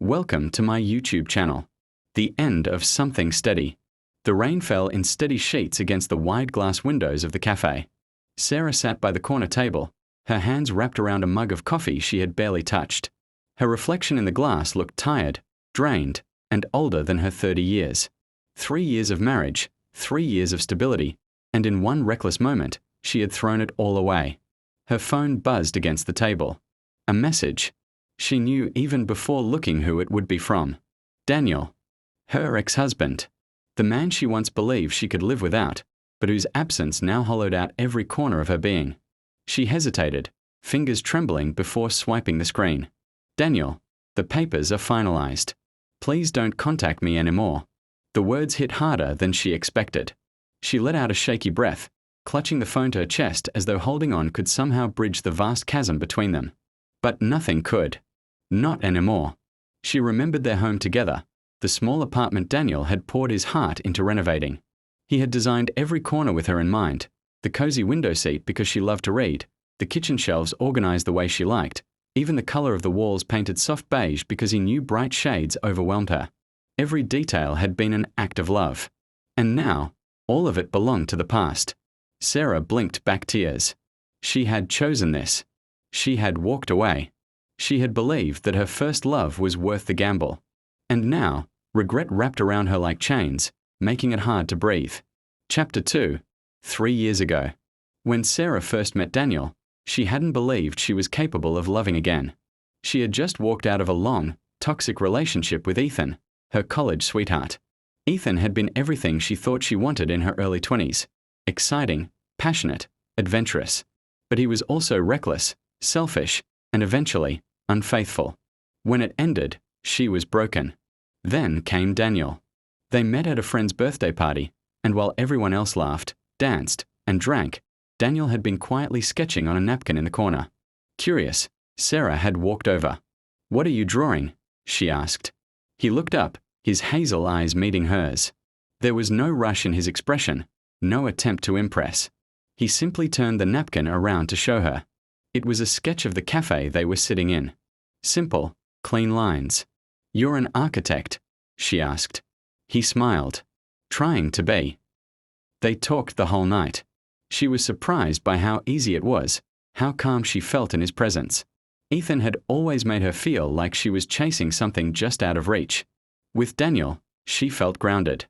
Welcome to my YouTube channel. The end of something steady. The rain fell in steady sheets against the wide glass windows of the cafe. Sarah sat by the corner table, her hands wrapped around a mug of coffee she had barely touched. Her reflection in the glass looked tired, drained, and older than her 30 years. 3 years of marriage, 3 years of stability, and in one reckless moment, she had thrown it all away. Her phone buzzed against the table. A message. She knew even before looking who it would be from. Daniel. Her ex-husband. The man she once believed she could live without, but whose absence now hollowed out every corner of her being. She hesitated, fingers trembling before swiping the screen. Daniel, the papers are finalized. Please don't contact me anymore. The words hit harder than she expected. She let out a shaky breath, clutching the phone to her chest as though holding on could somehow bridge the vast chasm between them. But nothing could. Not anymore. She remembered their home together, the small apartment Daniel had poured his heart into renovating. He had designed every corner with her in mind, the cozy window seat because she loved to read, the kitchen shelves organized the way she liked, even the color of the walls painted soft beige because he knew bright shades overwhelmed her. Every detail had been an act of love. And now, all of it belonged to the past. Sarah blinked back tears. She had chosen this. She had walked away. She had believed that her first love was worth the gamble. And now, regret wrapped around her like chains, making it hard to breathe. Chapter 2. 3 years ago. When Sarah first met Daniel, she hadn't believed she was capable of loving again. She had just walked out of a long, toxic relationship with Ethan, her college sweetheart. Ethan had been everything she thought she wanted in her early 20s. Exciting, passionate, adventurous. But he was also reckless, selfish, and eventually, unfaithful. When it ended, she was broken. Then came Daniel. They met at a friend's birthday party, and while everyone else laughed, danced, and drank, Daniel had been quietly sketching on a napkin in the corner. Curious, Sarah had walked over. "What are you drawing?" she asked. He looked up, his hazel eyes meeting hers. There was no rush in his expression, no attempt to impress. He simply turned the napkin around to show her. It was a sketch of the cafe they were sitting in. Simple, clean lines. "You're an architect?" she asked. He smiled. Trying to be. They talked the whole night. She was surprised by how easy it was, how calm she felt in his presence. Ethan had always made her feel like she was chasing something just out of reach. With Daniel, she felt grounded.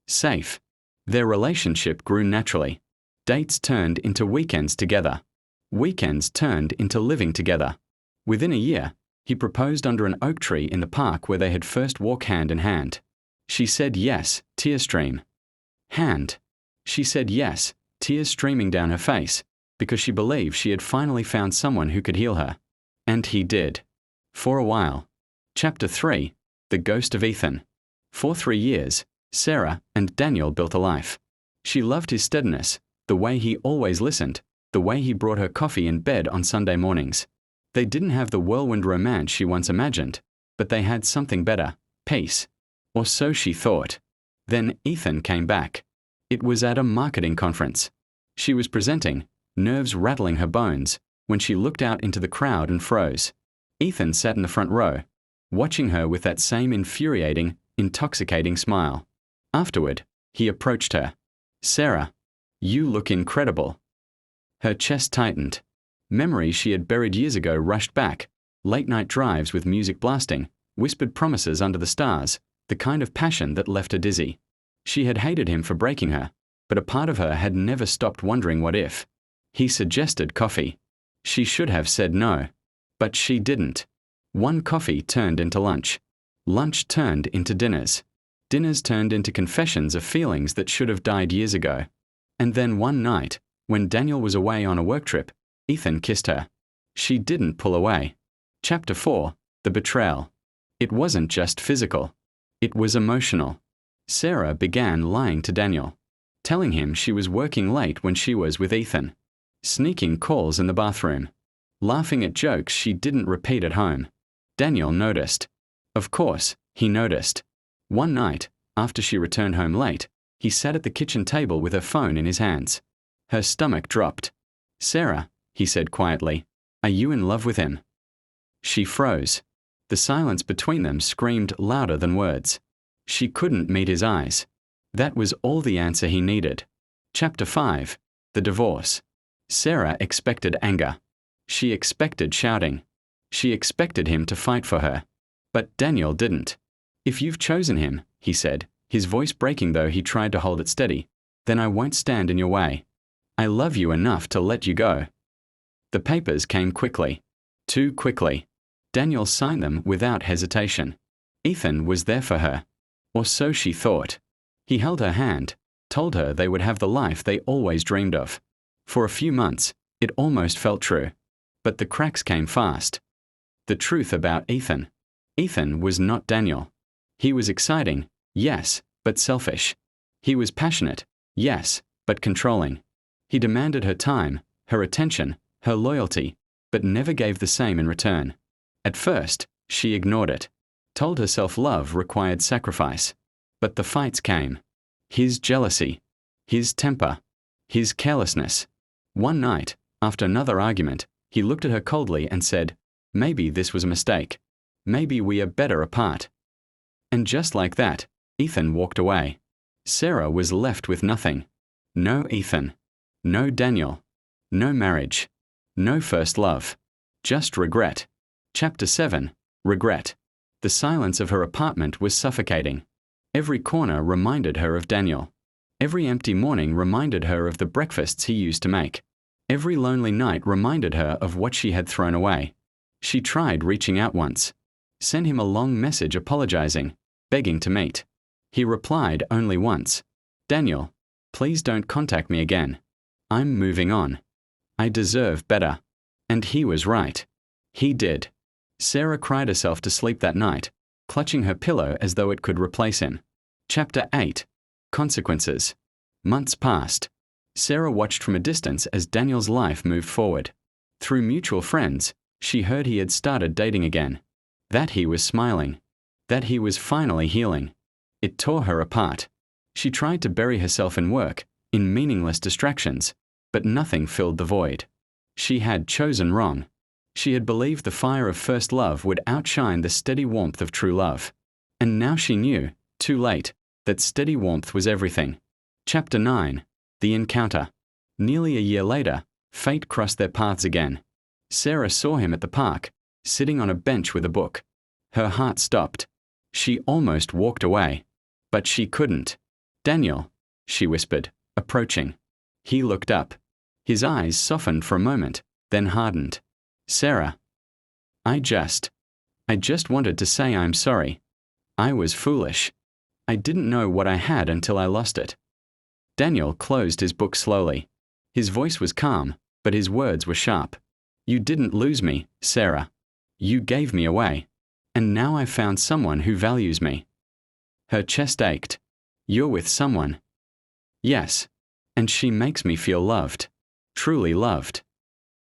Safe. Their relationship grew naturally. Dates turned into weekends together. Weekends turned into living together. Within a year, he proposed under an oak tree in the park where they had first walked hand in hand. She said yes, tear stream. Hand. She said yes, tears streaming down her face, because she believed she had finally found someone who could heal her. And he did. For a while. Chapter 3. The Ghost of Ethan. For 3 years, Sarah and Daniel built a life. She loved his steadiness, the way he always listened, the way he brought her coffee in bed on Sunday mornings. They didn't have the whirlwind romance she once imagined, but they had something better, peace. Or so she thought. Then Ethan came back. It was at a marketing conference. She was presenting, nerves rattling her bones, when she looked out into the crowd and froze. Ethan sat in the front row, watching her with that same infuriating, intoxicating smile. Afterward, he approached her. "Sarah, you look incredible." Her chest tightened. Memories she had buried years ago rushed back. Late-night drives with music blasting, whispered promises under the stars, the kind of passion that left her dizzy. She had hated him for breaking her, but a part of her had never stopped wondering what if. He suggested coffee. She should have said no. But she didn't. One coffee turned into lunch. Lunch turned into dinners. Dinners turned into confessions of feelings that should have died years ago. And then one night, when Daniel was away on a work trip, Ethan kissed her. She didn't pull away. Chapter 4. The Betrayal. It wasn't just physical. It was emotional. Sarah began lying to Daniel, telling him she was working late when she was with Ethan, sneaking calls in the bathroom, laughing at jokes she didn't repeat at home. Daniel noticed. Of course, he noticed. One night, after she returned home late, he sat at the kitchen table with her phone in his hands. Her stomach dropped. "Sarah," he said quietly, "are you in love with him?" She froze. The silence between them screamed louder than words. She couldn't meet his eyes. That was all the answer he needed. Chapter 5. The Divorce. Sarah expected anger. She expected shouting. She expected him to fight for her. But Daniel didn't. "If you've chosen him," he said, his voice breaking though he tried to hold it steady, "then I won't stand in your way. I love you enough to let you go." The papers came quickly. Too quickly. Daniel signed them without hesitation. Ethan was there for her. Or so she thought. He held her hand, told her they would have the life they always dreamed of. For a few months, it almost felt true. But the cracks came fast. The truth about Ethan. Ethan was not Daniel. He was exciting, yes, but selfish. He was passionate, yes, but controlling. He demanded her time, her attention, her loyalty, but never gave the same in return. At first, she ignored it, told herself love required sacrifice. But the fights came. His jealousy, his temper, his carelessness. One night, after another argument, he looked at her coldly and said, "Maybe this was a mistake. Maybe we are better apart." And just like that, Ethan walked away. Sarah was left with nothing. No Ethan. No Daniel. No marriage. No first love. Just regret. Chapter 7. Regret. The silence of her apartment was suffocating. Every corner reminded her of Daniel. Every empty morning reminded her of the breakfasts he used to make. Every lonely night reminded her of what she had thrown away. She tried reaching out once. Sent him a long message apologizing, begging to meet. He replied only once. "Daniel, please don't contact me again. I'm moving on. I deserve better." And he was right. He did. Sarah cried herself to sleep that night, clutching her pillow as though it could replace him. Chapter 8. Consequences. Months passed. Sarah watched from a distance as Daniel's life moved forward. Through mutual friends, she heard he had started dating again. That he was smiling. That he was finally healing. It tore her apart. She tried to bury herself in work, in meaningless distractions, but nothing filled the void. She had chosen wrong. She had believed the fire of first love would outshine the steady warmth of true love. And now she knew, too late, that steady warmth was everything. Chapter 9. The Encounter. Nearly a year later, fate crossed their paths again. Sarah saw him at the park, sitting on a bench with a book. Her heart stopped. She almost walked away. But she couldn't. "Daniel," she whispered, approaching. He looked up. His eyes softened for a moment, then hardened. "Sarah, I just wanted to say I'm sorry. I was foolish. I didn't know what I had until I lost it." Daniel closed his book slowly. His voice was calm, but his words were sharp. "You didn't lose me, Sarah. You gave me away. And now I've found someone who values me." Her chest ached. "You're with someone." "Yes. And she makes me feel loved. Truly loved."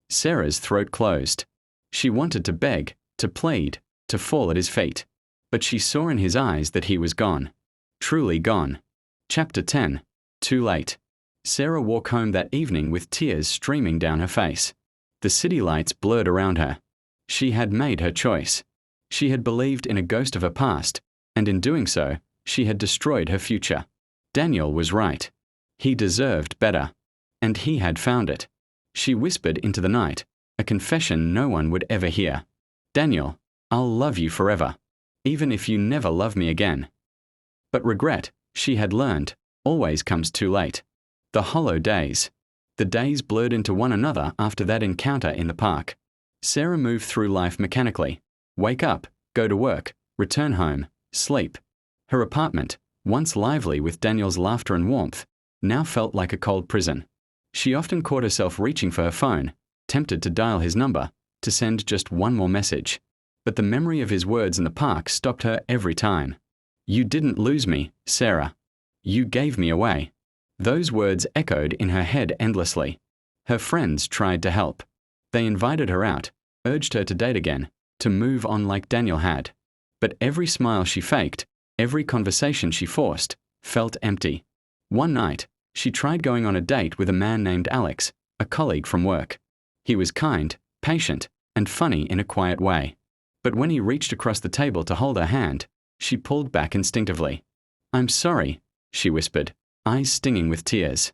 Sarah's throat closed. She wanted to beg, to plead, to fall at his feet. But she saw in his eyes that he was gone. Truly gone. Chapter 10. Too late. Sarah walked home that evening with tears streaming down her face. The city lights blurred around her. She had made her choice. She had believed in a ghost of her past, and in doing so, she had destroyed her future. Daniel was right. He deserved better. And he had found it. She whispered into the night, a confession no one would ever hear. "Daniel, I'll love you forever, even if you never love me again." But regret, she had learned, always comes too late. The hollow days. The days blurred into one another after that encounter in the park. Sarah moved through life mechanically. Wake up, go to work, return home, sleep. Her apartment, once lively with Daniel's laughter and warmth, now felt like a cold prison. She often caught herself reaching for her phone, tempted to dial his number, to send just one more message. But the memory of his words in the park stopped her every time. "You didn't lose me, Sarah. You gave me away." Those words echoed in her head endlessly. Her friends tried to help. They invited her out, urged her to date again, to move on like Daniel had. But every smile she faked, every conversation she forced, felt empty. One night, she tried going on a date with a man named Alex, a colleague from work. He was kind, patient, and funny in a quiet way. But when he reached across the table to hold her hand, she pulled back instinctively. "I'm sorry," she whispered, eyes stinging with tears.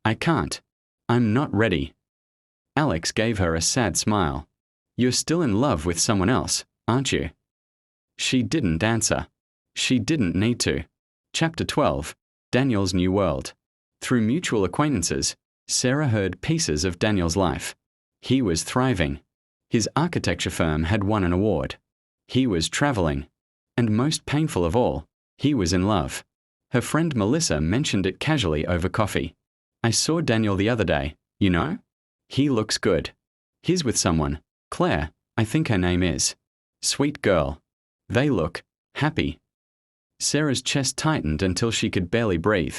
"I can't. I'm not ready." Alex gave her a sad smile. "You're still in love with someone else, aren't you?" She didn't answer. She didn't need to. Chapter 12. Daniel's New World. Through mutual acquaintances, Sarah heard pieces of Daniel's life. He was thriving. His architecture firm had won an award. He was traveling. And most painful of all, he was in love. Her friend Melissa mentioned it casually over coffee. "I saw Daniel the other day, you know? He looks good. He's with someone, Claire, I think her name is. Sweet girl. They look happy." Sarah's chest tightened until she could barely breathe.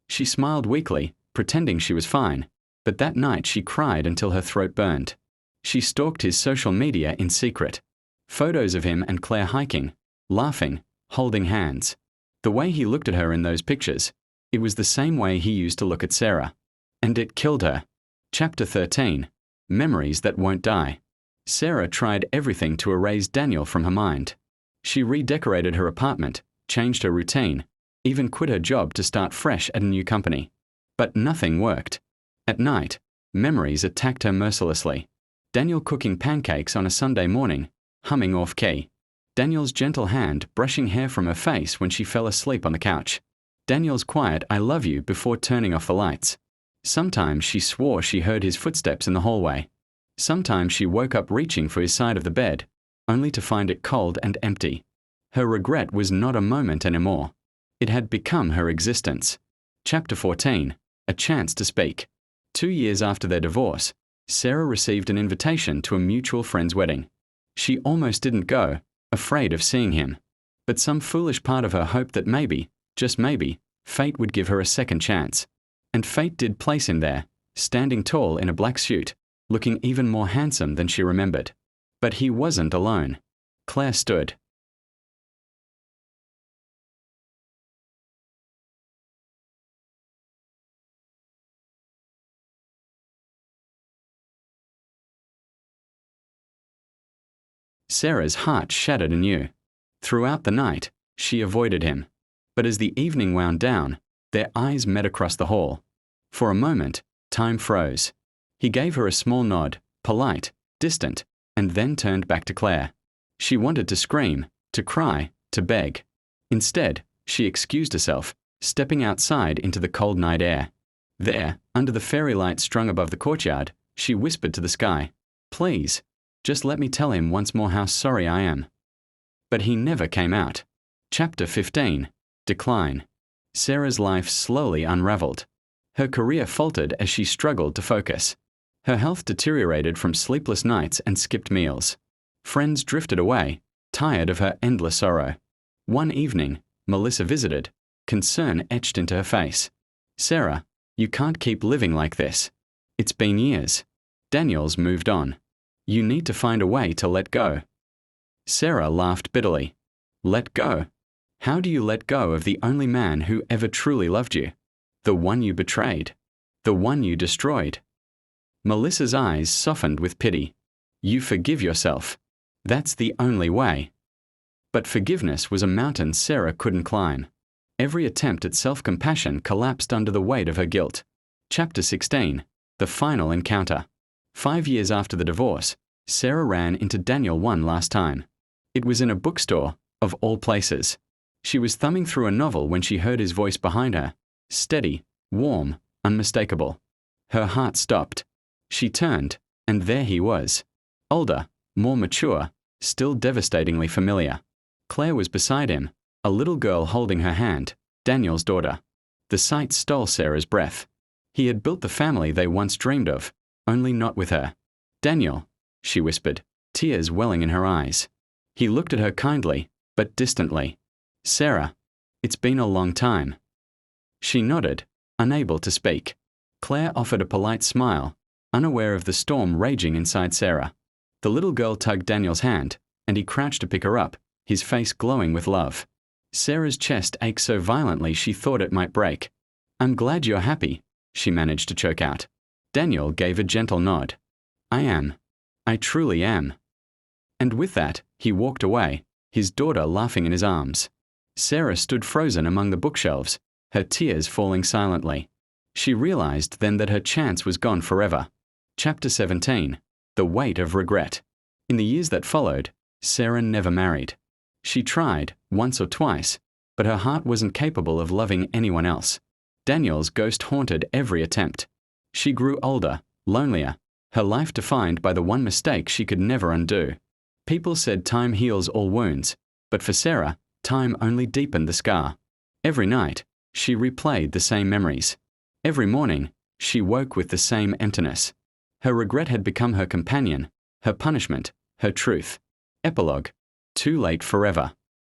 She smiled weakly, pretending she was fine, but that night she cried until her throat burned. She stalked his social media in secret. Photos of him and Claire hiking, laughing, holding hands. The way he looked at her in those pictures, it was the same way he used to look at Sarah. And it killed her. Chapter 13. Memories that won't die. Sarah tried everything to erase Daniel from her mind. She redecorated her apartment, changed her routine, even quit her job to start fresh at a new company. But nothing worked. At night, memories attacked her mercilessly. Daniel cooking pancakes on a Sunday morning, humming off-key. Daniel's gentle hand brushing hair from her face when she fell asleep on the couch. Daniel's quiet "I love you" before turning off the lights. Sometimes she swore she heard his footsteps in the hallway. Sometimes she woke up reaching for his side of the bed, only to find it cold and empty. Her regret was not a moment anymore. It had become her existence. Chapter 14. A chance to speak. 2 years after their divorce, Sarah received an invitation to a mutual friend's wedding. She almost didn't go, afraid of seeing him. But some foolish part of her hoped that maybe, just maybe, fate would give her a second chance. And fate did place him there, standing tall in a black suit, looking even more handsome than she remembered. But he wasn't alone. Claire stood. Sarah's heart shattered anew. Throughout the night, she avoided him. But as the evening wound down, their eyes met across the hall. For a moment, time froze. He gave her a small nod, polite, distant, and then turned back to Claire. She wanted to scream, to cry, to beg. Instead, she excused herself, stepping outside into the cold night air. There, under the fairy light strung above the courtyard, she whispered to the sky, "Please, just let me tell him once more how sorry I am." But he never came out. Chapter 15. Decline. Sarah's life slowly unraveled. Her career faltered as she struggled to focus. Her health deteriorated from sleepless nights and skipped meals. Friends drifted away, tired of her endless sorrow. One evening, Melissa visited, concern etched into her face. "Sarah, you can't keep living like this. It's been years. Daniel's moved on. You need to find a way to let go." Sarah laughed bitterly. "Let go? How do you let go of the only man who ever truly loved you? The one you betrayed? The one you destroyed?" Melissa's eyes softened with pity. "You forgive yourself. That's the only way." But forgiveness was a mountain Sarah couldn't climb. Every attempt at self-compassion collapsed under the weight of her guilt. Chapter 16. The Final Encounter. 5 years after the divorce, Sarah ran into Daniel one last time. It was in a bookstore, of all places. She was thumbing through a novel when she heard his voice behind her, steady, warm, unmistakable. Her heart stopped. She turned, and there he was. Older, more mature, still devastatingly familiar. Claire was beside him, a little girl holding her hand, Daniel's daughter. The sight stole Sarah's breath. He had built the family they once dreamed of, only not with her. "Daniel," she whispered, tears welling in her eyes. He looked at her kindly, but distantly. "Sarah, it's been a long time." She nodded, unable to speak. Claire offered a polite smile, unaware of the storm raging inside Sarah. The little girl tugged Daniel's hand, and he crouched to pick her up, his face glowing with love. Sarah's chest ached so violently she thought it might break. "I'm glad you're happy," she managed to choke out. Daniel gave a gentle nod. "I am. I truly am." And with that, He walked away, his daughter laughing in his arms. Sarah stood frozen among the bookshelves, her tears falling silently. She realized then that her chance was gone forever. Chapter 17. The Weight of Regret. In the years that followed, Sarah never married. She tried, once or twice, but her heart wasn't capable of loving anyone else. Daniel's ghost haunted every attempt. She grew older, lonelier, her life defined by the one mistake she could never undo. People said time heals all wounds, but for Sarah, time only deepened the scar. Every night, she replayed the same memories. Every morning, she woke with the same emptiness. Her regret had become her companion, her punishment, her truth. Epilogue. Too late forever.